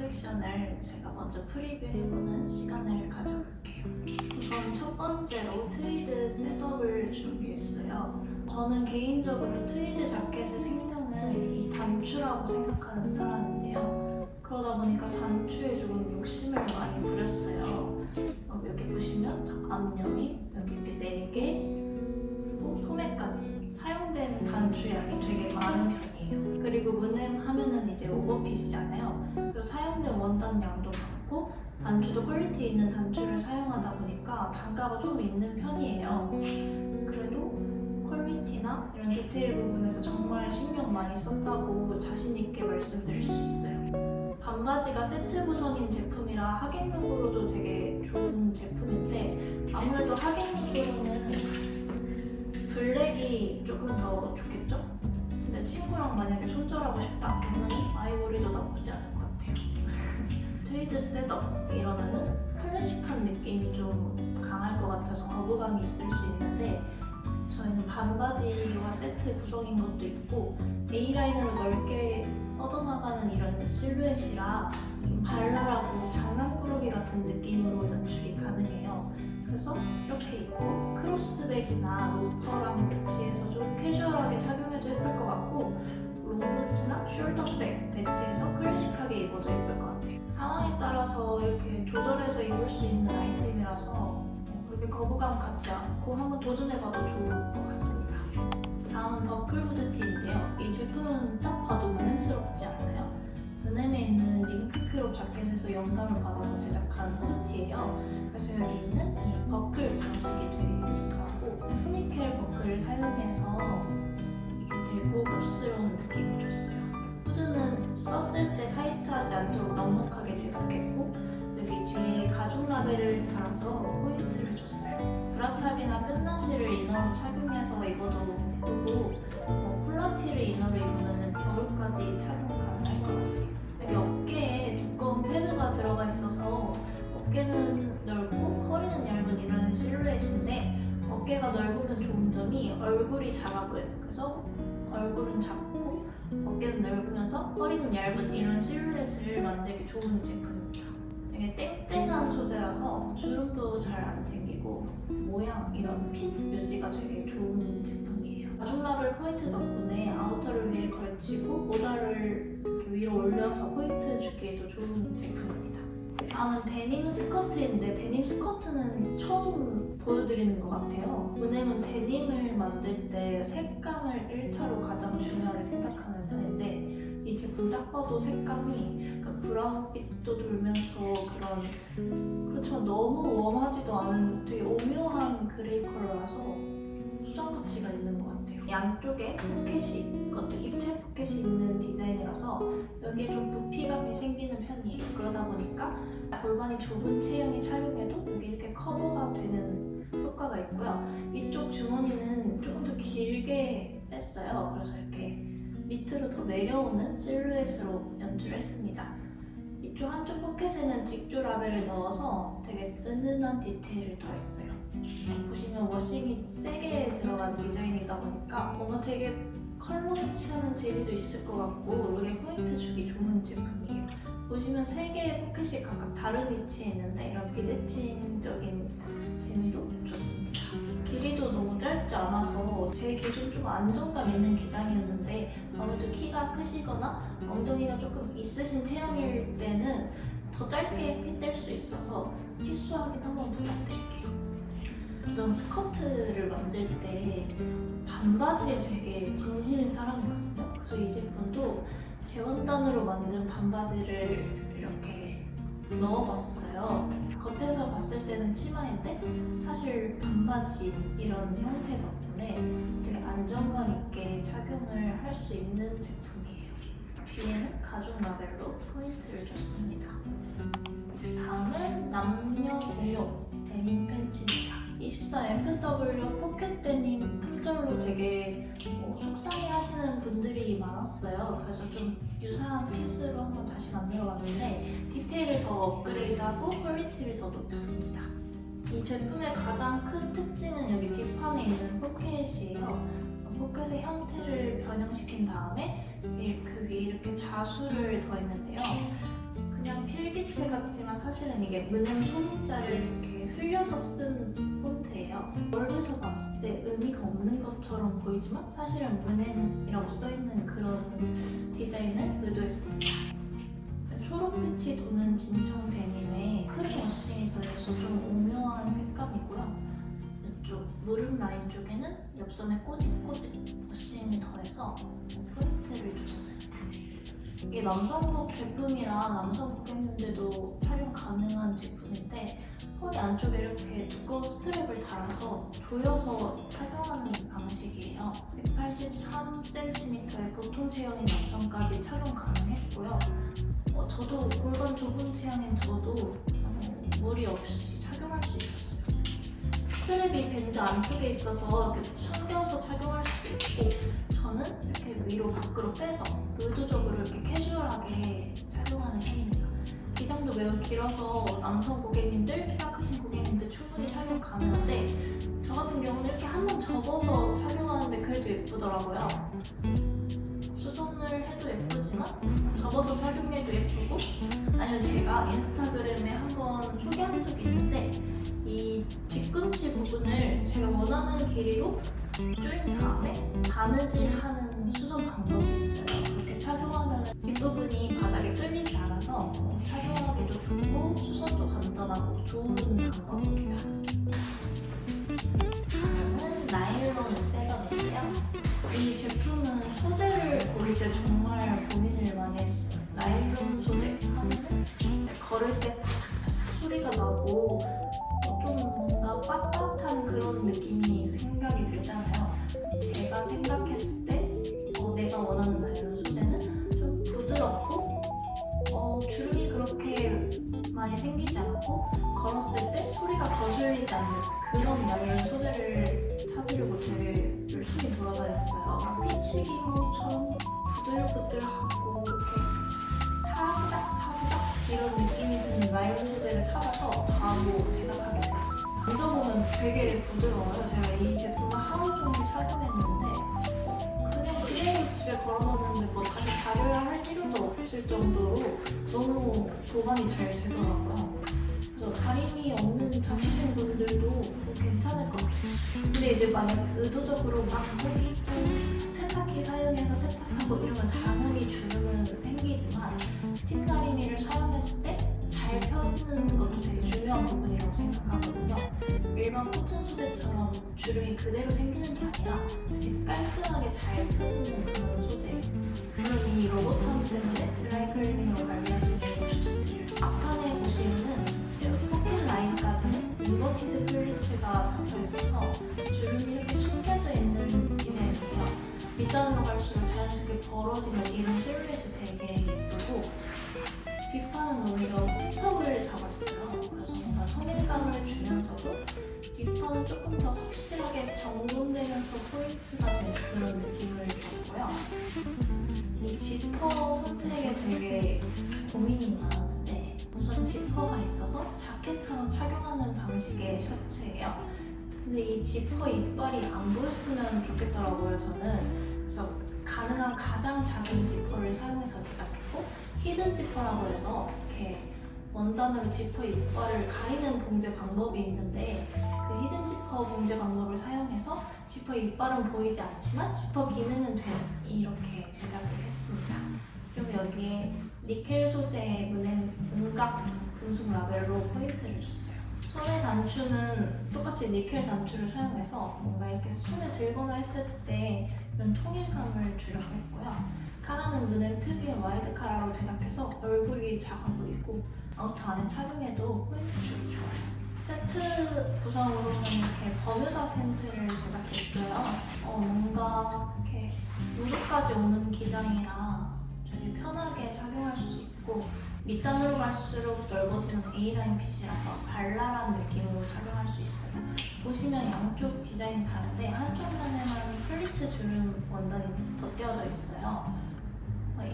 컬렉션을 제가 먼저 프리뷰해보는 시간을 가져볼게요. 우선 첫 번째로 트위드 셋업을 준비했어요. 저는 개인적으로 트위드 자켓의 생명은 이 단추라고 생각하는 사람인데요. 그러다 보니까 단추에 조금 욕심을 많이 부렸어요. 여기 보시면 앞념이 여기 이렇게 4개, 그리고 소매까지 사용된 단추 양이 되게 많은 편이에요. 그리고 문엠 하면은 이제 오버핏이잖아요. 그래서 사용된 원단 양도 많고 단추도 퀄리티 있는 단추를 사용하다 보니까 단가가 좀 있는 편이에요. 그래도 퀄리티나 이런 디테일 부분에서 정말 신경 많이 썼다고 자신 있게 말씀드릴 수 있어요. 반바지가 세트 구성인 제품이라 하객룩으로도 되게 좋은 제품인데 아무래도 하객룩으로는 블랙이 조금 더 좋겠죠? 근데 친구랑 만약에 손절하고 싶다 그러면 아이보리도 나쁘지 않을 것 같아요. 트위드 셋업 이러면은 클래식한 느낌이 좀 강할 것 같아서 거부감이 있을 수 있는데 저희는 반바지와 세트 구성인 것도 있고 A라인으로 넓게 뻗어나가는 이런 실루엣이라 좀 발랄하고 장난꾸러기 같은 느낌으로 연출이 가능해요. 그래서 이렇게 입고 크로스백이나 로퍼랑 매치해서 좀 캐주얼하게 착용해도 예쁠 것 같고 롱부츠나 숄더백 매치해서 클래식하게 입어도 예쁠 것 같아요. 상황에 따라서 이렇게 조절해서 입을 수 있는 아이템이라서 그렇게 거부감 갖지 않고 한번 도전해봐도 좋을 것 같습니다. 다음은 버클 후드티인데요. 이 제품은 딱 봐도 문엠스럽지 않나요? 문엠에 있는 링크 크롭 자켓에서 영감을 받아서 제작한 후드티예요. 그래서 여기 있는 이 버클 장식이 되게 유니크하고 포니케일 버클을 사용해서 이게 되게 고급스러운 느낌이 줬어요. 후드는 썼을 때 타이트하지 않도록 넉넉하게 제작했고 여기 뒤에 가죽 라벨을 달아서 포인트를 줬어요. 브라탑이나 끝나시를 이너로 착용해서 입어도 예쁘고 폴라티를 이너로 입으면 겨울까지 착용 가능할 것 같아요. 여기 어깨에 두꺼운 패드가 들어가 있어서 어깨는 넓고 허리는 얇은 이런 실루엣인데 어깨가 넓으면 좋은 점이 얼굴이 작아 보여요. 그래서 얼굴은 작고 어깨는 넓으면서 허리는 얇은 이런 실루엣을 만들기 좋은 제품입니다. 이게 땡땡한 소재라서 주름도 잘 안 생기고 모양 이런 핏 유지가 되게 좋은 제품이에요. 가죽 라벨 포인트 덕분에 아우터를 위에 걸치고 모자를 이렇게 위로 올려서 포인트 주기에도 좋은 제품입니다. 다음은 데님 스커트인데 데님 스커트는 처음 보여드리는 것 같아요. 문엠은 데님을 만들 때 색감을 1차로 가장 중요하게 생각하는 편인데 이 제품 딱 봐도 색감이 브라운빛도 돌면서 그렇지만 너무 웜하지도 않은 되게 오묘한 그레이 컬러라서 수상 가치가 있는 것 같아요. 양쪽에 포켓이, 그것도 입체 포켓이 있는 디자인이라서 여기에 좀 부피감이 생기는 편이에요. 그러다 보니까 골반이 좁은 체형이 착용해도 여기 이렇게 커버가 되는 효과가 있고요. 이쪽 주머니는 조금 더 길게 뺐어요. 그래서 이렇게 밑으로 더 내려오는 실루엣으로 연출했습니다. 이쪽 한쪽 포켓에는 직조 라벨을 넣어서 되게 은은한 디테일을 더했어요. 보시면 워싱이 세게 들어간 디자인이다 보니까 뭔가 되게 컬러 매치하는 재미도 있을 것 같고 룩에 포인트 주기 좋은 제품이에요. 보시면 3개의 포켓이 각각 다른 위치에 있는데 이런 비대칭적인 재미도 좋습니다. 길이도 너무 짧지 않아서 제 기준 좀 안정감 있는 기장이었는데 아무래도 키가 크시거나 엉덩이가 조금 있으신 체형일 때는 더 짧게 핏될 수 있어서 치수 확인 한번 부탁드릴게요. 전 스커트를 만들 때 반바지에 되게 진심인 사람이거든요. 그래서 이 제품도 제 원단으로 만든 반바지를 이렇게 넣어봤어요. 겉에서 봤을 때는 치마인데 사실 반바지 이런 형태 덕분에 되게 안정감 있게 착용을 할 수 있는 제품이에요. 뒤에는 가죽 라벨로 포인트를 줬습니다. 다음은 남녀 공용 데님 팬츠입니다. 24MW 포켓 데님 품절로 되게 속상해 하시는 분들이 많았어요. 그래서 좀 유사한 핏으로 한번 다시 만들어봤는데 디테일을 더 업그레이드하고 퀄리티를 더 높였습니다. 이 제품의 가장 큰 특징은 여기 뒷판에 있는 포켓이에요. 포켓의 형태를 변형시킨 다음에 그 위에 이렇게 자수를 더했는데요. 그냥 필기체 같지만 사실은 이게 문행 소문자를 이렇게 흘려서 쓴 폰트예요. 멀리서 봤을 때 의미가 없는 것처럼 보이지만 사실은 문행이라고 써있는 그런 디자인을 의도했습니다. 초록빛이 도는 진청 데님에 크림 워싱이 더해서 좀 오묘한 색감이고요. 이쪽 무릎 라인 쪽에는 옆선에 꼬집꼬집 워싱이 더해서 포인트를 줬어요. 이게 남성복 제품이라 남성 고객님들도 착용 가능한 제품인데 허리 안쪽에 이렇게 두꺼운 스트랩을 달아서 조여서 착용하는 방식이에요. 183cm의 보통 체형인 남성까지 착용 가능했고요. 저도 골반 좁은 체형인 저도 무리 없이 착용할 수 있었어요. 스트랩이 밴드 안쪽에 있어서 이렇게 숨겨서 착용할 수도 있고 저는 이렇게 위로 밖으로 빼서 의도적으로 이렇게 캐주얼하게 착용하는 편입니다. 기장도 매우 길어서 남성 고객님들, 키가 크신 고객님들 충분히 착용 가능한데 저 같은 경우는 이렇게 한번 접어서 착용하는데 그래도 예쁘더라고요. 수선을 해도 예쁘지만 접어서 착용해도 예쁘고 아니면 제가 인스타그램에 한번 소개한 적이 있는데 이 뒤꿈치 부분을 제가 원하는 길이로 줄인 다음에 바느질하는 수선 방법이 있어요. 이렇게 착용하면 뒷부분이 바닥에 끌리지 않아서 착용하기도 좋고 수선도 간단하고 좋은 방법입니다. 다음은 나일론 셋업인데요. 이 제품은 소재를 고를 때 정말 고민을 많이 했어요. 나일론 소재 하면은 이제 걸을 때 바삭바삭 소리가 나고 좀 뭔가 빳빳한 그런 느낌이 생각이 들잖아요. 제가 생각했을 때 내가 원하는 나일론 소재는 좀 부드럽고 주름이 그렇게 많이 생기지 않고 걸었을 때 소리가 거슬리지 않는 그런 나일론 소재를 찾으려고 되게 열심히 돌아다녔어요. 피치기모처럼 부들부들하고 이렇게 사부작 이런 느낌이 드는 나일론 소재를 찾아서 바로 제작하게 되었습니다. 만져보면 되게 부드러워요. 제가 이 제품을 하루 종일 착용했는데 그냥 집에 걸어놨는데 뭐 다시 다려야 할 필요도 없을 정도로 너무 보관이 잘 되더라고요. 그래서 다림이 없는 자취생 분들도 괜찮을 것 같아요. 근데 이제 만약 의도적으로 막 거기 또 세탁기 사용해서 세탁하고 이러면 당연히 주름은 생기지만 스팀 다리미를 사용했을 때 잘 펴지는 것도 되게 중요한 부분이라고 생각하거든요. 일반 코튼 소재처럼 주름이 그대로 생기는 게 아니라 되게 깔끔하게 잘 펴지는 그런 소재. 물론 이 로봇 참 때문에 드라이 클리닝으로 관리하시는 걸 추천드려요. 앞판에 보시면은 포켓 라인까지는 인버티드 플리츠가 잡혀있어서 주름이 이렇게 숨겨져 있는 디자인이에요. 밑단으로 갈수록 자연스럽게 벌어지는 이런 실루엣이 되게 예쁘고 뒷판은 오히려 홈턱을 잡았어요. 그래서 뭔가 통일감을 주면서도 뒷판은 조금 더 확실하게 정돈되면서 포인트가 되는 그런 느낌을 줬고요. 이 지퍼 선택에 되게 고민이 많았는데 우선 지퍼가 있어서 자켓처럼 착용하는 방식의 셔츠예요. 근데 이 지퍼 이빨이 안 보였으면 좋겠더라고요, 저는. 그래서 가능한 가장 작은 지퍼를 사용해서 제작했고 히든 지퍼라고 해서 이렇게 원단으로 지퍼 이빨을 가리는 봉제 방법이 있는데 그 히든 지퍼 봉제 방법을 사용해서 지퍼 이빨은 보이지 않지만 지퍼 기능은 되는 이렇게 제작을 했습니다. 그리고 여기에 니켈 소재의 은각 금속 라벨로 포인트를 줬어요. 손의 단추는 똑같이 니켈 단추를 사용해서 뭔가 이렇게 손에 들거나 했을 때 이런 통일감을 주려고 했고요. 카라는 문행 특유의 와이드 카라로 제작해서 얼굴이 작아 보이고 아우터 안에 착용해도 포인트 주기 좋아요. 세트 구성으로는 이렇게 버뮤다 팬츠를 제작했어요. 뭔가 이렇게 무릎까지 오는 기장이라 되게 편하게 착용할 수 있고 밑단으로 갈수록 넓어지는 A라인 핏이라서 발랄한 느낌으로 착용할 수 있어요. 보시면 양쪽 디자인이 다른데 한쪽 면에만 플리츠 주름 원단이 덧대어져 있어요.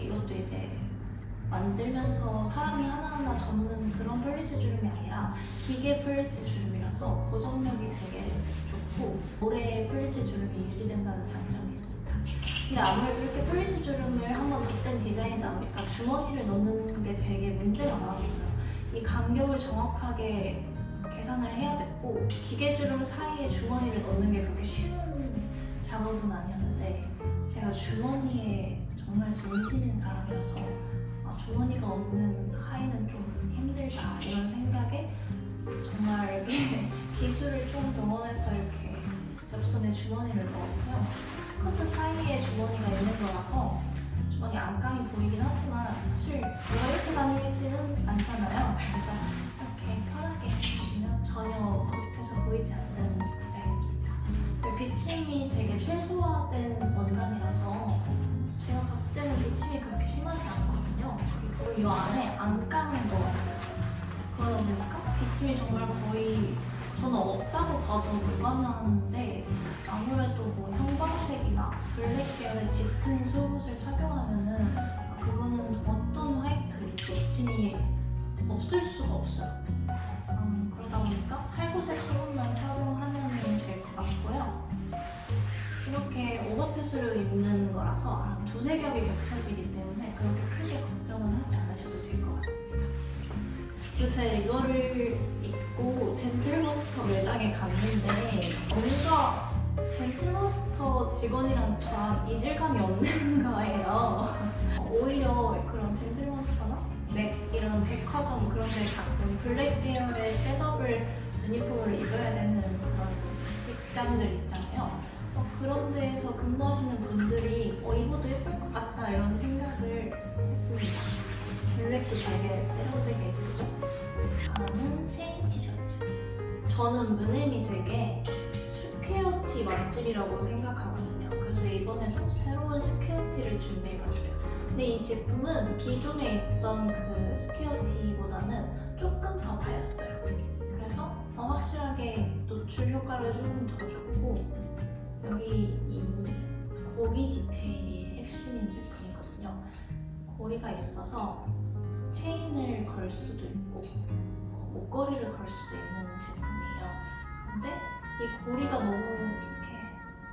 이것도 이제 만들면서 사람이 하나하나 접는 그런 플리츠 주름이 아니라 기계 플리츠 주름이라서 고정력이 되게 좋고 오래 플리츠 주름이 유지된다는 장점이 있습니다. 근데 아무래도 이렇게 플리츠 주름을 한번 덧댄 디자인이다 보니까 주머니를 넣는 게 되게 문제가 많았어요. 이 간격을 정확하게 계산을 해야 됐고 기계주름 사이에 주머니를 넣는 게 그렇게 쉬운 작업은 아니었는데 제가 주머니에 정말 진심인 사람이라서 주머니가 없는 하의는 좀 힘들다 이런 생각에 정말 이렇게 기술을 좀 동원해서 이렇게 옆선에 주머니를 넣었고요. 스커트 사이에 주머니가 있는 거라서 주머니 안감이 보이긴 하지만 사실 내가 이렇게 다니지는 않잖아요. 그래서 이렇게 편하게 보시면 전혀 어색해서 보이지 않는 디자인입니다. 비침이 되게 최소화된 원단이라서 제가 봤을 때는 비침이 그렇게 심하지 않거든요. 그리고 이 안에 안감을 넣었어요. 그러다 보니까 비침이 정말 거의 저는 없다고 봐도 무관한데 아무래도 뭐 형광색이나 블랙 계열의 짙은 속옷을 착용하면은 그거는 어떤 화이트 비침이 없을 수가 없어요. 그러다 보니까 살구색 속옷만 착용하면 될 것 같고요. 이렇게 오버핏으로 입는 거라서 두세 겹이 겹쳐지기 때문에 그렇게 크게 걱정은 하지 않으셔도 될 것 같습니다. 그리고 제가 이거를 입고 젠틀몬스터 매장에 갔는데 뭔가 젠틀몬스터 직원이랑 저랑 이질감이 없는 거예요. 오히려 그런 젠틀몬스터나 맥 이런 백화점 그런 데 가끔 블랙 계열의 셋업을 유니폼을 입어야 되는 그런 직장들 있잖아요. 그런 데에서 근무하시는 분들이 입어도 예쁠 것 같다 이런 생각을 했습니다. 블랙도 되게 셋업되게 예쁘죠? 다음은 체인 티셔츠. 저는 문햄이 되게 스퀘어티 맛집이라고 생각하거든요. 그래서 이번에도 새로운 스퀘어티를 준비해봤어요. 근데 이 제품은 기존에 입던 그 스퀘어티보다는 조금 더 바였어요. 그래서 확실하게 노출 효과를 조금 더 줬고 여기 이 고리 디테일이 핵심인 제품이거든요. 고리가 있어서 체인을 걸 수도 있고 목걸이를 걸 수도 있는 제품이에요. 근데 이 고리가 너무 이렇게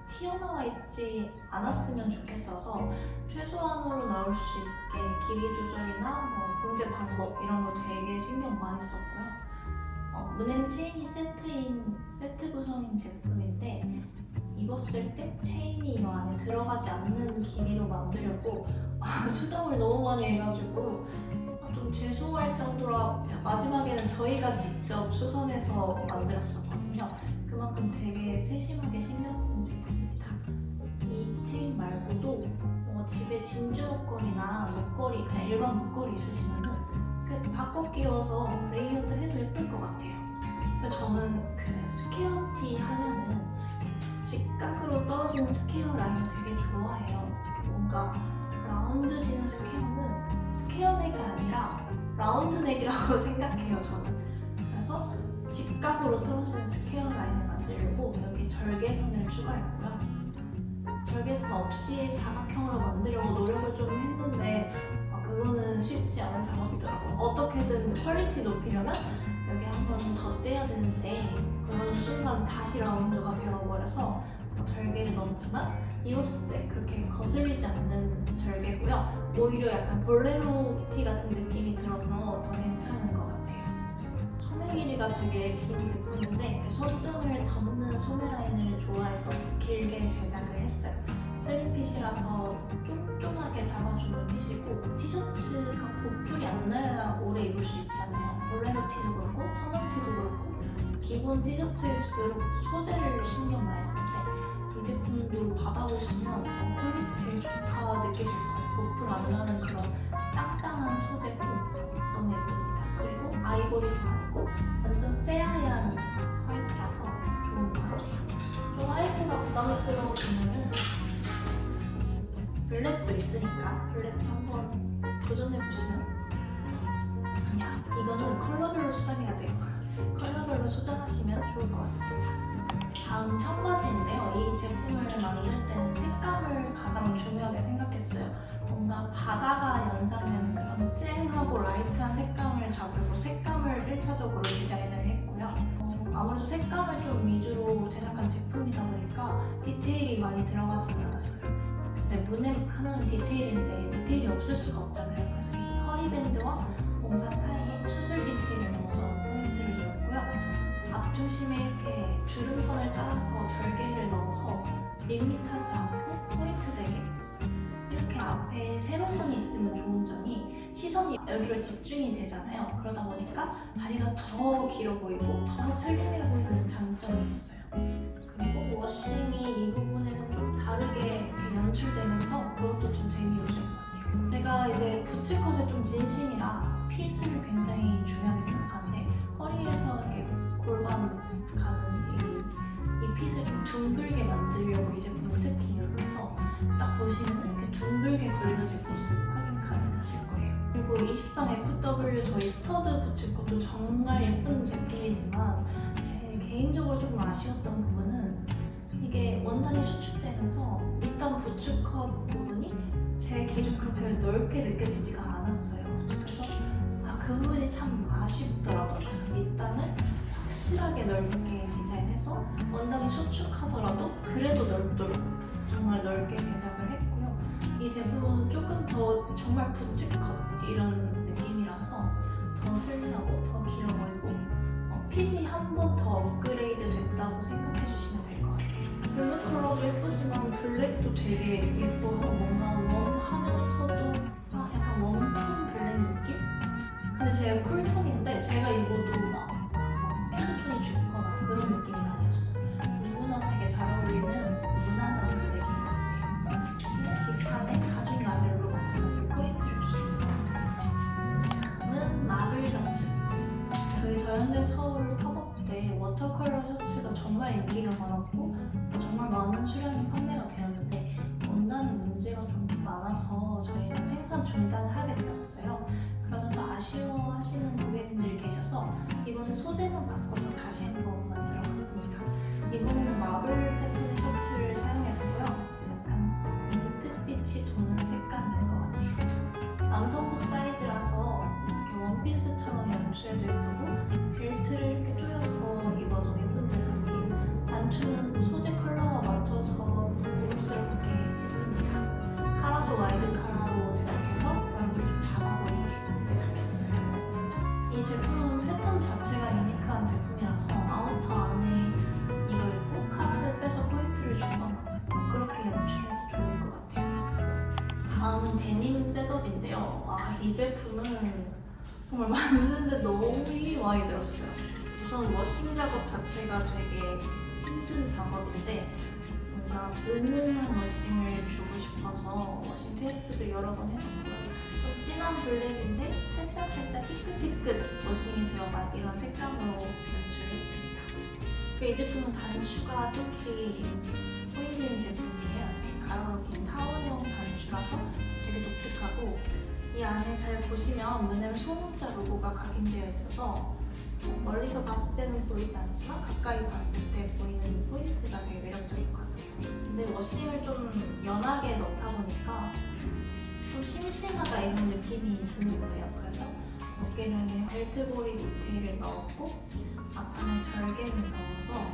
튀어나와 있지 않았으면 좋겠어서 최소한으로 나올 수 있게 길이 조절이나 봉제 방법 이런 거 되게 신경 많이 썼고요. 문햄 체인이 세트 구성인 제품인데 입었을 때 체인이 이 안에 들어가지 않는 길이로 만들려고 수정을 너무 많이 해가지고 좀 죄송할 정도라 마지막에는 저희가 직접 수선해서 만들었었거든요. 그만큼 되게 세심하게 신경 쓴 제품입니다. 이 체인 말고도 집에 진주 목걸이나 목걸이 그냥 일반 목걸이 있으시면은 바꿔 끼워서 레이어드 해도 예쁠 것 같아요. 저는 그 스퀘어티 하면은 직각으로 떨어지는 스퀘어 라인을 되게 좋아해요. 뭔가 라운드지는 스퀘어는 스퀘어넥이 아니라 라운드넥이라고 생각해요, 저는. 그래서 직각으로 떨어지는 스퀘어 라인을 만들려고 여기 절개선을 추가했고요. 절개선 없이 사각형으로 만들려고 노력을 좀 했는데 그거는 쉽지 않은 작업이더라고요. 어떻게든 퀄리티 높이려면 여기 한 번 더 떼야 되는데 그러는 순간 다시 라운드가 되어버려서 절개를 넣었지만 입었을 때 그렇게 거슬리지 않는 절개고요. 오히려 약간 볼레로 티 같은 느낌이 들어서 더 괜찮은 것 같아요. 소매 길이가 되게 긴 제품인데 손등을 덮는 소매 라인을 좋아해서 길게 제작을 했어요. 슬림핏이라서 쫀쫀하게 잡아주는 핏이고 티셔츠가 보풀이 안 나야 오래 입을 수 있잖아요. 볼레로 티도 그렇고 터널 티도 그렇고 기본 티셔츠일수록 소재를 신경 많이 쓰는데 이 제품도 받아보시면 퀄리티 되게 좋다 느끼실 거예요. 보풀 안 나는 그런 땅땅한 소재고 너무 예쁩니다. 그리고 아이보리도 아니고 완전 새하얀 화이트라서 좋은 것 같아요. 좀 화이트가 부담스러우시면은 블랙도 있으니까 블랙도 한번 도전해보시면 그냥 이거는 컬러별로 수정해야 돼요. 컬러별로 수정하시면 좋을 것 같습니다. 다음 청바지인데요. 이 제품을 만들 때는 색감을 가장 중요하게 생각했어요. 뭔가 바다가 연상되는 그런 쨍하고 라이트한 색감을 잡으려고 색감을 1차적으로 디자인을 했고요. 아무래도 색감을 좀 위주로 제작한 제품이다 보니까 디테일이 많이 들어가지는 않았어요. 네, 무늬 하면 디테일인데 디테일이 없을 수가 없잖아요. 그래서 이 허리밴드와 몸판 사이에 수술 디테일을 넣어서 포인트를 줬고요. 앞중심에 이렇게 주름선을 따라서 절개를 넣어서 밋밋하지 않고 포인트 되게 했어요. 이렇게 앞에 세로선이 있으면 좋은 점이 시선이 여기로 집중이 되잖아요. 그러다 보니까 다리가 더 길어 보이고 더 슬림해 보이는 장점이 있어요. 그리고 워싱이 이 부분에는 좀 다르게 이렇게 연출되면서 그것도 좀 재미있는 것 같아요. 제가 이제 부츠컷에 좀 진심이라 핏을 굉장히 중요하게 생각하는데 허리에서 이렇게 골반 가는 이 핏을 좀 둥글게 만들려고 이 제품을 특히 이용해서 딱 보시면 이렇게 둥글게 걸려진 모습 확인 가능하실 거예요. 그리고 23FW 저희 스터드 부츠컷도 정말 예쁜 제품이지만 제 개인적으로 조금 아쉬웠던 부분은 이게 원단이 수축되면서 일단 부츠컷 부분이 제 기준 그렇게 넓게 느껴지지가 않았어요. 그래서 그 부분이 참 아쉽더라고요. 그래서 밑단을 확실하게 넓게 디자인해서 원단이 수축하더라도 그래도 넓도록 정말 넓게 제작을 했고요. 이 제품은 조금 더 정말 부츠컷 이런 느낌이라서 더 슬림하고 더 길어 보이고 핏이 한 번 더 업그레이드 됐다고 생각해 주시면 될 것 같아요. 블랙 컬러도 예쁘지만 블랙도 되게 예뻐요. 뭔가 웜하면서도 약간 웜톤 블랙 느낌? 근데 제가 쿨톤인데 제가 입어도 막 핑크톤이 죽거나 그런 느낌이 아니었어요. 누구나 되게 잘 어울리는 무난한 블랙인 것 같아요. 뒷판에 가죽 라벨로 마찬가지로 포인트를 줬습니다. 다음은 마블 셔츠. 저희 더현대 서울 팝업 때 워터컬러 셔츠가 정말 인기가 많았고 정말 많은 수량이 판매가 되었는데 원단에 문제가 좀 많아서 저희는 생산 중단을 하게 되었어요. 그러면서 아쉬워하시는 고객님들이 계셔서 이번에 소재만 바꿔서 다시 한번 만들어봤습니다. 이번에는 마블 패턴의 셔츠를 사용했고요. 약간 민트빛이 도는 색감인 것 같아요. 남성복 사이즈라서 이렇게 원피스처럼 연출해도 예쁘고 벨트를 이렇게 조여서 입어도 예쁜 제품이에요. 단추는 소재 컬러와 맞춰서 고급스럽게 했습니다. 카라도 와이드 카라로 제작해서 얼굴이 좀 작아 보이게 제작했어요. 이 제품은 패턴 자체가 유니크한 제품이라서 아우터 안에 이걸 입고 카라를 빼서 포인트를 주거나 그렇게 연출해도 좋을 것 같아요. 다음은 데님 셋업인데요. 이 제품은 정말 만드는데 너무 힘이 많이 들었어요. 우선 워싱 작업 자체가 되게 힘든 작업인데 뭔가 은은한 워싱을 주고 싶어서 워싱 테스트도 여러 번 해봤고요. 좀 진한 블랙인데 살짝 삐끗삐끗 워싱이 들어간 이런 색감으로 연출했습니다. 그리고 이 제품은 단추가 특히 포인트인 제품이에요. 가로로 긴 타원형 단추라서 되게 독특하고 이 안에 잘 보시면 문에는 소문자 로고가 각인되어 있어서 멀리서 봤을 때는 보이지 않지만 가까이 봤을 때 보이는 이 포인트가 되게 매력적인 것 같아요. 근데 워싱을 좀 연하게 넣다 보니까 좀 싱싱하다 이런 느낌이 드는 거예요. 그래서 어깨면에 벨트고리 디테일을 넣었고 앞판에 절개를 넣어서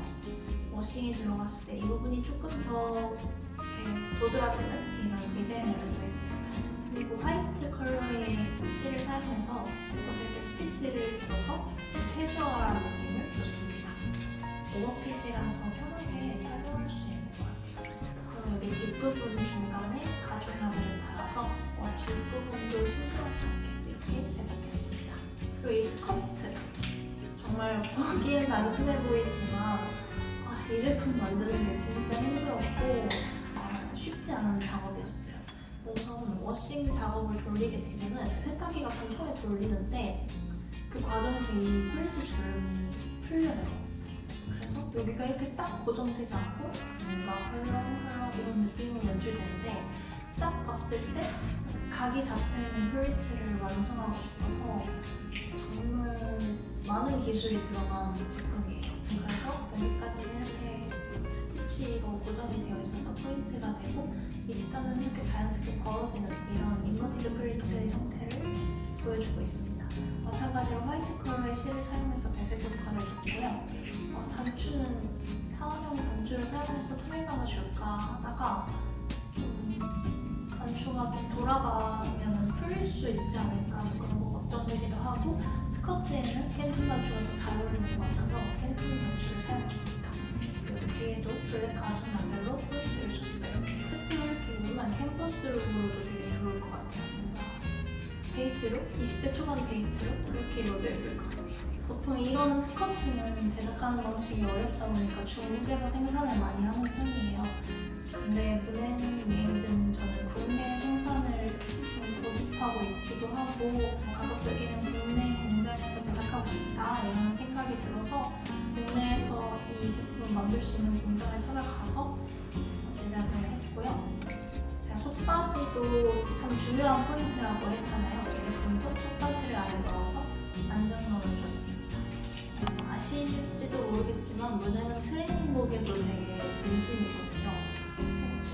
워싱이 들어갔을 때 이 부분이 조금 더 이렇게 도드라지는 이런 디자인을 주도했어요. 그리고 화이트 컬러의 실을 사용해서 이것에 이렇게 스티치를 줘서 캐주얼한 느낌을 줬습니다. 오버핏이라서 편하게 착용할 수 있는 것 같아요. 그리고 여기 뒷부분 중간에 가죽 라벨을 달아서 뒷부분도 심심하지 않게 이렇게 제작했습니다. 그리고 이 스커트 정말 보기엔 단순해 보이지만 이 제품 만드는 게 진짜 힘들었고 쉽지 않은 작업이었어요. 우선 워싱 작업을 돌리게 되면은 세탁기 같은 통에 돌리는데 그 과정에서 이 플리트 주름이 풀려요. 그래서 여기가 이렇게 딱 고정되지 않고 뭔가 헐렁헐렁 이런 느낌으로 연출되는데 딱 봤을 때 각이 잡혀있는 플리츠를 완성하고 싶어서 정말 많은 기술이 들어간 제품이에요. 그래서 여기까지는 이렇게 스티치로 고정이 되어 있어서 포인트가 되고 밑단은 이렇게 자연스럽게 벌어지는 이런 인버티드 플리츠의 형태를 보여주고 있습니다. 마찬가지로 화이트 컬러의 실을 사용해서 배색 효과를 줬고요. 단추는 타원형 단추를 사용해서 통일감을 줄까 하다가 단추가 좀 돌아가면 풀릴 수 있지 않을까 그런 거 걱정되기도 하고 스커트에는 캔튼 단추가 더 잘 어울리는 것 같아서 캔튼 단추를 사용했습니다. 그리고 뒤에도 블랙 가죽 라벨로 포인트를 줬어요. 끝으로 이렇게 입으면 캔버스룩으로도 되게 좋을 것 같아요. 뭔가 데이트룩? 20대 초반 데이트룩? 그렇게 입어도 예쁠 것 같아요. 보통 이런 스커트는 제작하는 방식이 어렵다 보니까 중국에서 생산을 많이 하는 편이에요. 근데 블랙메이드는 저는 국내 생산을 좀 고집하고 있기도 하고 가급적이면 국내 공장에서 제작하고 싶다 이런 생각이 들어서 국내에서 이 제품을 만들 수 있는 공장을 찾아가서 제작을 했고요. 제가 속바지도 참 중요한 포인트라고 했잖아요. 제품도 속바지를 안에 넣어서 안정감을 줬습니다. 아실지도 모르겠지만 문해는 트레이닝복에도 되게 진심이거든요.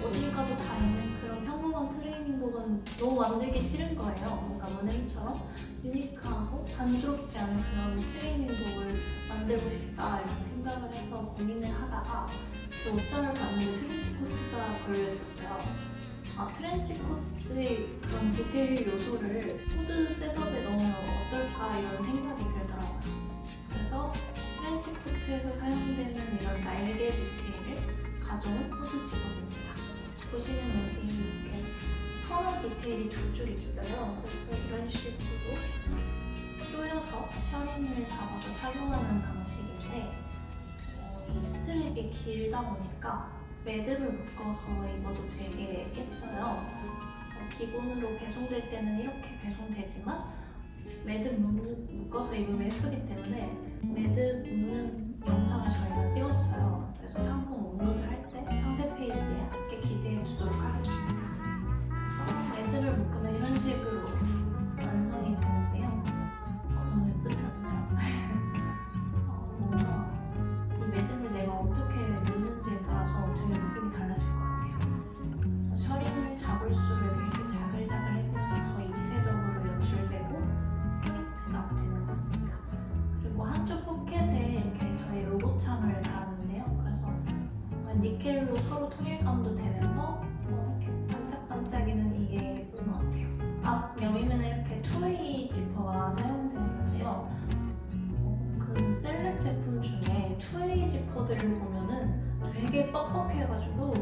어딜 가도 다 있는 그런 평범한 트레이닝복은 너무 만들기 싫은 거예요. 뭔가 문해처럼 유니크하고 단조롭지 않은 그런 트레이닝복을 만들고 싶다 이런 생각을 해서 고민을 하다가 그 옷장을 봤는데 트렌치코트가 걸려있었어요. 트렌치코트의 그런 디테일 요소를 후드 셋업에 넣으면 어떨까 이런 생각이 들더라고요. 그래서 트렌치코트에서 사용되는 이런 날개 디테일을 가져온 후드 직업입니다. 보시면 여기 이렇게 선화 디테일이 두 줄 있어요. 그래서 이런 식으로 조여서 셔링을 잡아서 착용하는 방식인데 이 스트랩이 길다 보니까 매듭을 묶어서 입어도 되게 예뻐요. 기본으로 배송될 때는 이렇게 배송되지만 매듭 묶어서 입으면 예쁘기 때문에 매듭 묶는 영상을 저희가 찍었어요. 그래서 상품 업로드할 때 상세 페이지에 함께 기재해 주도록 하겠습니다. 매듭을 묶으면 이런 식으로 완성이 되는데요. 너무 예쁘지 않나요? 뭔가 이 매듭을 내가 어떻게 묶는지에 따라서 되게 느낌이 달라질 것 같아요. 그래서 셔링을 잡을수록 이렇게 자글자글 해주면서 더 입체적으로 연출되고 포인트가 되는 것 같습니다. 그리고 한쪽 포켓에 이렇게 저희 로고창을 달았는데요. 그래서 니켈로 서로 통일감도 되면서 이렇게 반짝반짝이는 이게 예쁜 것 같아요. 앞 여미면 이렇게 투웨이 지퍼가 사용되는데요. 그 셀렉 제품 중에 투웨이 지퍼들을 보면은 되게 뻑뻑해가지고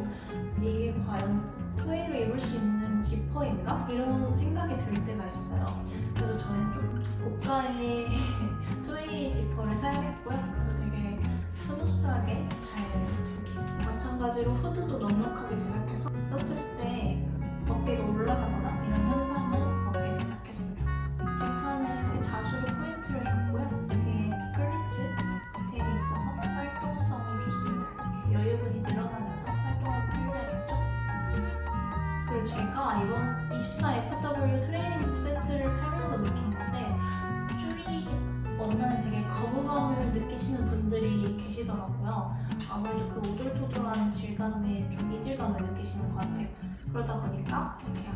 이게 과연 투웨이로 입을 수 있는 지퍼인가? 이런 생각이 들 때가 있어요. 그래서 저는 좀 고가의 투웨이 지퍼를 사용했고요. 그래서 되게 스무스하게 잘 됩니다. 마찬가지로 후드도 넉넉하게 제작해서 썼을 때 어깨가 올라가거나 이런 현상은 없게 제작했어요. 뒷판에 이렇게 자수로 포인트를 줬고요. 여기에 플리츠 디테일이 있어서 활동성이 좋습니다. 여유분이 늘어나면서 활동을 편리하겠죠? 그리고 제가 이번 24FW 트레이닝 세트를 팔면서 느낀 건데 줄이 원단에 되게 거부감을 느끼시는 분들이 계시더라고요. 아무래도 그 오돌토돌한 질감에 좀 이질감을 느끼시는 것 같아요. 그러다 보니까 이렇게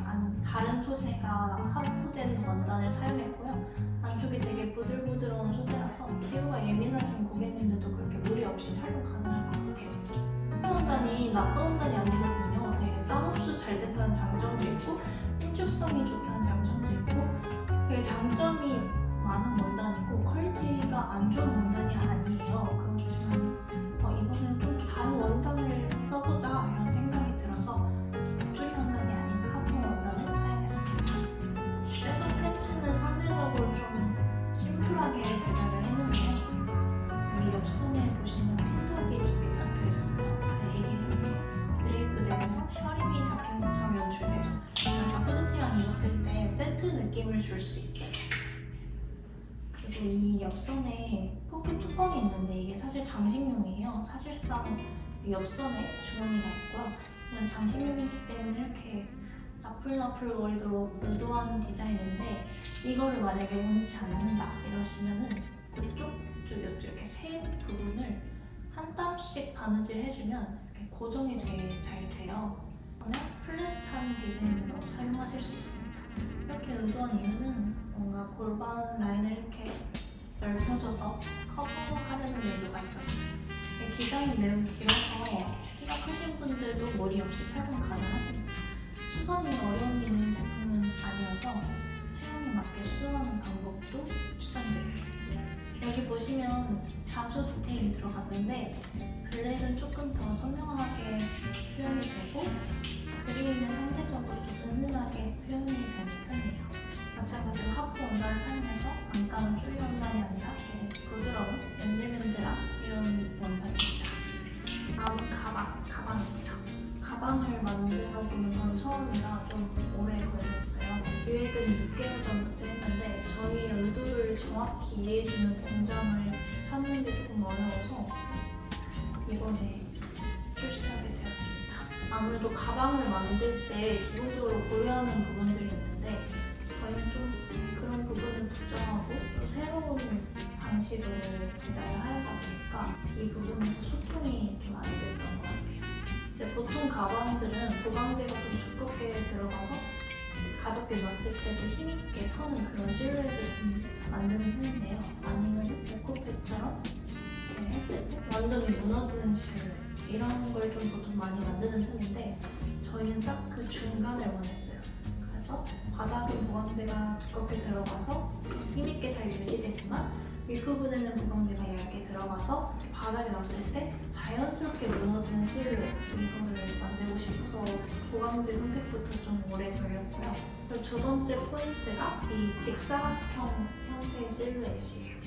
다른 소재가 합포된 원단을 사용했고요. 안쪽이 되게 부들부들한 소재라서 피부가 예민하신 고객님들도 그렇게 무리 없이 착용 가능할 것 같아요. 원단이 나쁜 원단이 아니거든요. 되게 땀 흡수 잘 된다는 장점도 있고 신축성이 좋다는 장점도 있고 되게 장점이 많은 원단이고 퀄리티가 안 좋은 원단이 아니에요. 그렇지만 이번에는 좀 다른 원단을 써보자 이런 생각이 들어서 줄이 원단이 아닌 하품 원단을 사용했습니다. 섀도우 팬츠는 상대적으로 좀 심플하게 제작을 했는데요. 여기 옆선에 보시면 핀턱이 두 개 잡혀있어요. 이게 이렇게 드레이프 되면서 셔링이 잡힌 것처럼 연출되죠. 그래서 후드티랑 입었을 때 세트 느낌을 줄 수 있어요. 그리고 이 옆선에 포켓 뚜껑이 있는데 이게 사실 장식용이에요. 사실상 옆선에 주머니가 있고요. 이건 장식용이기 때문에 이렇게 나풀나풀 거리도록 의도한 디자인인데 이거를 만약에 원치 않는다 이러시면은 이쪽, 이렇게 세 부분을 한 땀씩 바느질 해주면 이렇게 고정이 되게 잘 돼요. 그러면 플랫한 디자인으로 사용하실 수 있습니다. 이렇게 의도한 이유는 뭔가 골반 라인을 이렇게 넓혀줘서 커버하려는 의도가 있었어요. 기장이 매우 길어서 키가 크신 분들도 무리 없이 착용 가능하십니다. 수선이 어려운 있는 제품은 아니어서 체형에 맞게 수선하는 방법도 추천드려요. 여기 보시면 자수 디테일이 들어갔는데 블랙은 조금 더 선명하게 표현이 되고 그레이는 상대적으로 좀 은은하게 표현이 되는 편이에요. 마찬가지로 하프 원단을 사용해서 안감은 쭈리 원단이 아니라 부드러운 맨들맨들한 이런 원단입니다. 다음은 가방입니다. 가방을 만들어보는 건 처음이라 좀 오래 걸렸어요. 유액은 6개월 전부터 했는데 저희의 의도를 정확히 이해해주는 공장을 찾는 게 조금 어려워서 이번에 출시하게 되었습니다. 아무래도 가방을 만들 때 기본적으로 고려하는 부분들이 있는데 저희는 좀 그런 부분을 부정하고 또 새로운 방식으로 디자인을 하려다 보니까 이 부분에서 소통이 좀 안 됐던 것 같아요. 이제 보통 가방들은 보강제가 좀 두껍게 들어가서 가볍게 놨을 때도 힘있게 서는 그런 실루엣을 좀 만드는 편인데요. 아니면 에코백처럼 했을 때 완전히 무너지는 실루엣 이런 걸 좀 보통 많이 만드는 편인데 저희는 딱 그 중간을 원했어요. 그래서 바닥에 보강제가 두껍게 들어가서 힘있게 잘 유지되지만 윗부분에는 보강제가 얇게 들어가서 바닥에 놨을 때 자연스럽게 무너지는 실루엣 이거를 만들고 싶어서 보강제 선택부터 좀 오래 걸렸고요. 그리고 두 번째 포인트가 이 직사각형 형태의 실루엣이에요.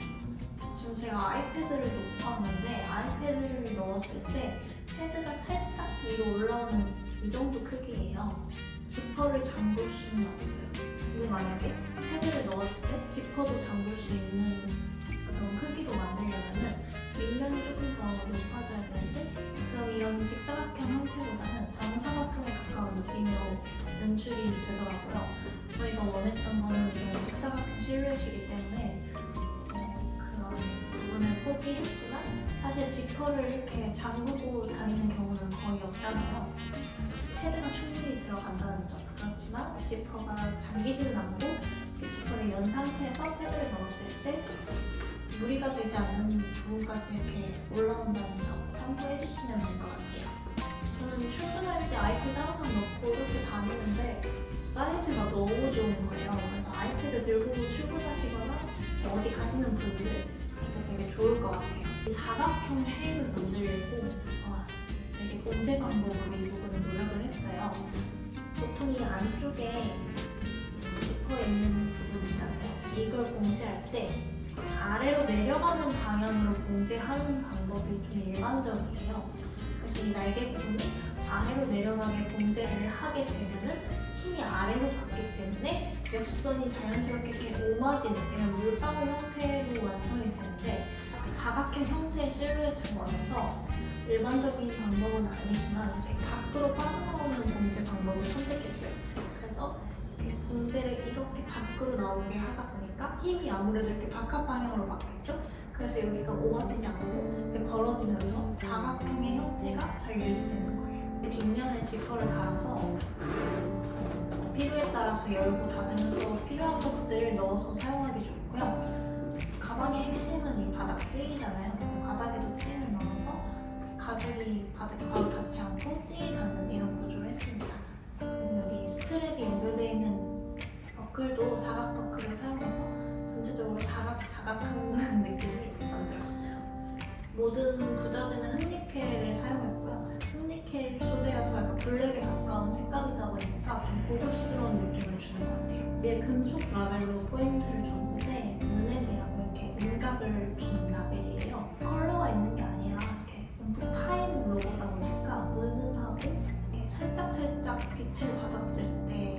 지금 제가 아이패드를 놓고 왔는데 아이패드를 넣었을 때 패드가 살짝 위로 올라오는 이 정도 크기예요. 지퍼를 잠글 수는 없어요. 근데 만약에 패드를 넣었을 때 지퍼도 잠글 수 있는 그런 크기로 만들려면 윗면이 조금 더 높아져야 되는데 그럼 이런 직사각형 형태보다는 정사각형에 가까운 느낌으로 연출이 되더라고요. 저희가 원했던 거는 좀 직사각형 실루엣이기 때문에 그런 부분을 포기했지만 사실 지퍼를 이렇게 잠그고 다니는 경우는 거의 없잖아요. 그래서 패드가 충분히 들어간다는 점. 그렇지만 지퍼가 잠기지는 않고 지퍼를 연 상태에서 패드를 넣었을 때 무리가 되지 않는 부분까지 이렇게 올라온다는 점 참고해 주시면 될 것 같아요. 저는 출근할 때 아이패드 항상 넣고 이렇게 다니는데 사이즈가 너무 좋은 거예요. 그래서 아이패드 들고 출근하시거나 어디 가시는 분들 되게 좋을 것 같아요. 이 사각형 쉐입을 만들고 되게 공제 방법으로 이 부분을 노력을 했어요. 보통 이 안쪽에 지퍼 있는 부분 있잖아요. 이걸 공제할 때 아래로 내려가는 방향으로 봉제하는 방법이 좀 일반적이에요. 그래서 이 날개 부분이 아래로 내려가게 봉제를 하게 되면은 힘이 아래로 갔기 때문에 옆선이 자연스럽게 이렇게 오마지는 이런 물방울 형태로 완성이 되는데 사각형 형태의 실루엣을 원해서 일반적인 방법은 아니지만 이렇게 밖으로 빠져나오는 봉제 방법을 선택했어요. 그래서 봉제를 이렇게 밖으로 나오게 하다 보니까 힘이 아무래도 이렇게 바깥 방향으로 맞겠죠? 그래서 여기가 오아지지 않고 이렇게 벌어지면서 사각형의 형태가 잘 유지되는 거예요. 뒷면에 지퍼를 달아서 필요에 따라서 열고 닫으면서 필요한 것들을 넣어서 사용하기 좋고요. 가방의 핵심은 이 바닥 찌이잖아요. 바닥에도 찌를 넣어서 가죽이 바닥에 바로 닿지 않고 찌이 닿는 이런 구조를 했습니다. 여기 스트랩이 연결되어 있는 버클도 사각 버클을 사용해서 전체적으로 사각한 느낌을 만들었어요. 모든 부자재는 흑니켈을 사용했고요. 흑니켈 소재여서 약간 블랙에 가까운 색감이다 보니까 좀 고급스러운 느낌을 주는 것 같아요. 이게 금속 라벨로 포인트를 줬는데 은액이라고 이렇게 은각을 주는 라벨이에요. 컬러가 있는 게 아니라 이렇게 움푹 파인 로고다 보니까 은은하고 살짝살짝 빛을 받았을 때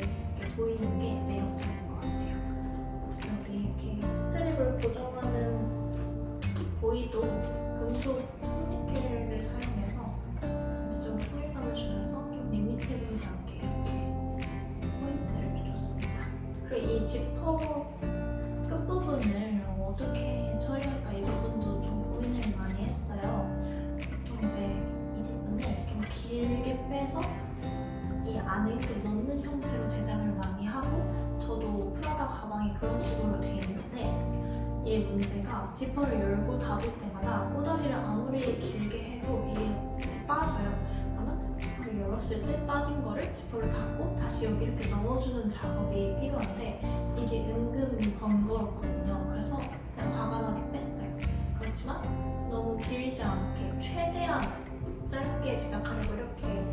보이는 게 매력적인 것 같아요. 여기 이렇게 스트랩을 고정하는 고리도 금속 흑니켈을 사용해서 전체적으로 통일감을 주면서 좀 밋밋해 보이지 않게 이렇게 포인트를 줬습니다. 그리고 이 지퍼 끝부분을 어떻게 처리할까 이 부분도 좀 고민을 많이 했어요. 보통 이제 이 부분을 좀 길게 빼서 이 안에 이렇게 넣는 형태로 제작을 많이 하고 저도 프라다 가방이 그런 식으로 되어 있는데 이 문제가 지퍼를 열고 닫을 때마다 꼬다리를 아무리 길게 해도 이게 빠져요. 그러면 지퍼를 열었을 닫았을 때 빠진 거를 지퍼를 닫고 다시 여기 이렇게 넣어주는 작업이 필요한데 이게 은근 번거롭거든요. 그래서 그냥 과감하게 뺐어요. 그렇지만 너무 길지 않게 최대한 짧게 제작하려고 이렇게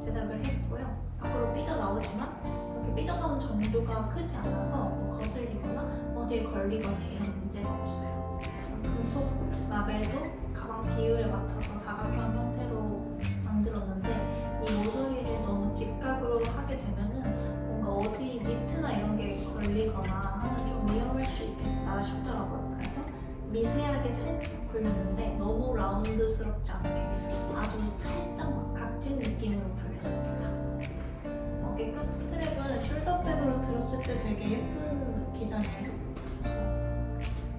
제작을 했고요. 앞으로 삐져나오지만 이렇게 삐져나온 정도가 크지 않아서 뭐 거슬리거나 어디에 걸리거나 이런 문제가 없어요. 금속 라벨도 가방 비율에 맞춰서 사각형 형태로 만들었는데 이 모서리를 너무 직각으로 하게 되면은 뭔가 어디 니트나 이런 게 걸리거나 하면 좀 위험할 수 있겠다 싶더라고요. 그래서 미세하게 살짝 굴렸는데 너무 라운드스럽지 않게 아주 살짝 각진 느낌으로 굴렸습니다. 어깨 끝 스트랩은 숄더백으로 들었을 때 되게 예쁜 기장이에요.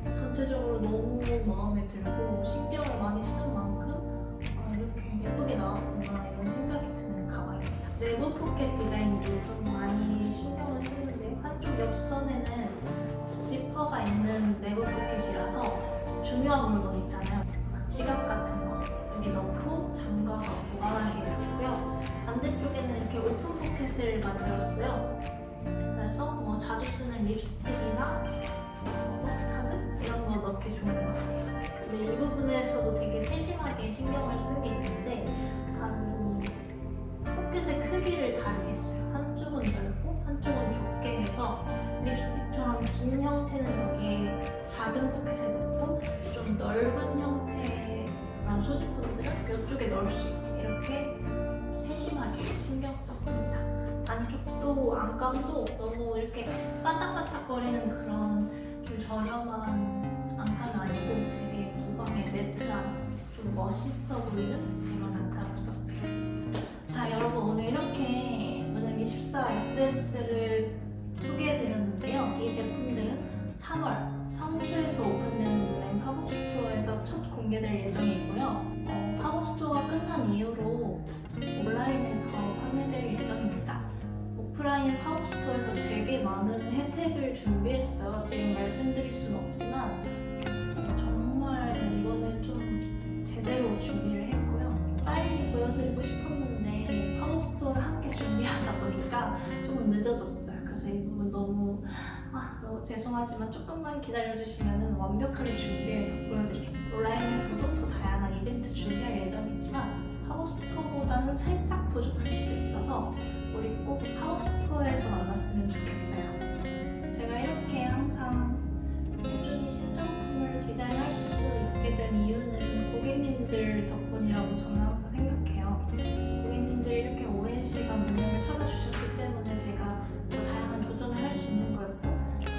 전체적으로 너무 마음에 들고 신경을 많이 쓴 만큼 이렇게 예쁘게 나왔구나 이런 생각이 드는 가방입니다. 내부 포켓 디자인도 좀 많이 신경을 쓰는데 한쪽 옆선에는 지퍼가 있는 내부 포켓이라서 중요한 물건 있잖아요. 지갑 같은 거 여기 넣고 잠가서 보관하게 해줬고요. 반대쪽에는 이렇게 오픈 포켓을 만들었어요. 그래서 뭐 자주 쓰는 립스틱이나 포스카드 이런 거 넣기 좋은 것 같아요. 근데 이 부분에서도 되게 세심하게 신경을 쓴 게 있는데 바로 이 포켓의 크기를 다르게 했어요. 한쪽은 넓고 한쪽은 좁게 해서 립스틱처럼 긴 형태는 여기에 작은 포켓에 넣고 좀 넓은 형태의 그런 소지품들은 이쪽에 넣을 수 있게 이렇게 세심하게 신경 썼습니다. 안쪽도 안감도 너무 이렇게 반딱반딱거리는 그런 좀 저렴한 안감이 아니고 되게 무광의 매트한 좀 멋있어 보이는 그런 안감을 썼어요. 자 여러분 오늘 이렇게 문음 24 SS를 소개해드렸는데요. 이 제품들은 3월 성수에서 오픈되는 문음 팝업 스토어에서 첫 공개될 예정이고요. 팝업 스토어가 끝난 이후로 온라인에서 판매될 예정입니다. 오프라인 팝업 스토어에서 되게 많은 혜택을 준비했어요. 지금 말씀드릴 수는 없지만 정말 이번에 좀 제대로 준비를 했고요. 빨리 보여드리고 싶었는데 팝업 스토어를 함께 준비하다 보니까 좀 늦어졌어요. 그래서 이 부분 너무 죄송하지만 조금만 기다려주시면 완벽하게 준비해서 보여드리겠습니다. 온라인에서도 더 다양한 이벤트 준비할 예정이지만 팝업 스토어보다는 살짝 부족할 수도 있어서 우리 꼭 팝업 스토어에서 만났으면 좋겠어요. 제가 이렇게 항상 꾸준히 신상품을 디자인할 수 있게 된 이유는 고객님들 덕분이라고 저는 항상 생각해요. 고객님들이 이렇게 오랜 시간 문음을 찾아주셨기 때문에 제가 더 다양한 도전을 할 수 있는 거였고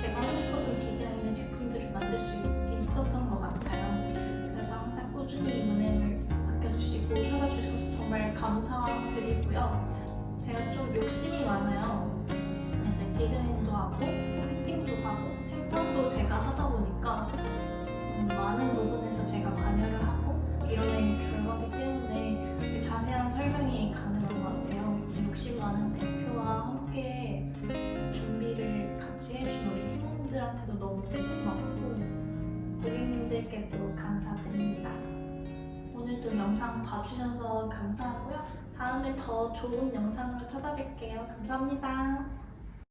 제가 하고 싶었던 디자인의 제품들을 만들 수 있었던 것 같아요. 그래서 항상 꾸준히 문음을 아껴주시고 찾아주셔서 정말 감사드리고요. 제가 좀 욕심이 많아요. 이제 디자인도 하고 피팅도 하고 생산도 제가 하다 보니까 많은 부분에서 제가 관여를 하고 이뤄낸 결과기 때문에 자세한 설명이 가능한 것 같아요. 욕심 많은 대표와 함께 준비를 같이 해준 우리 팀원들한테도 너무 고맙고 고객님들께도 감사드립니다. 오늘도 영상 봐주셔서 감사하고요. 다음에 더 좋은 영상으로 찾아뵐게요. 감사합니다.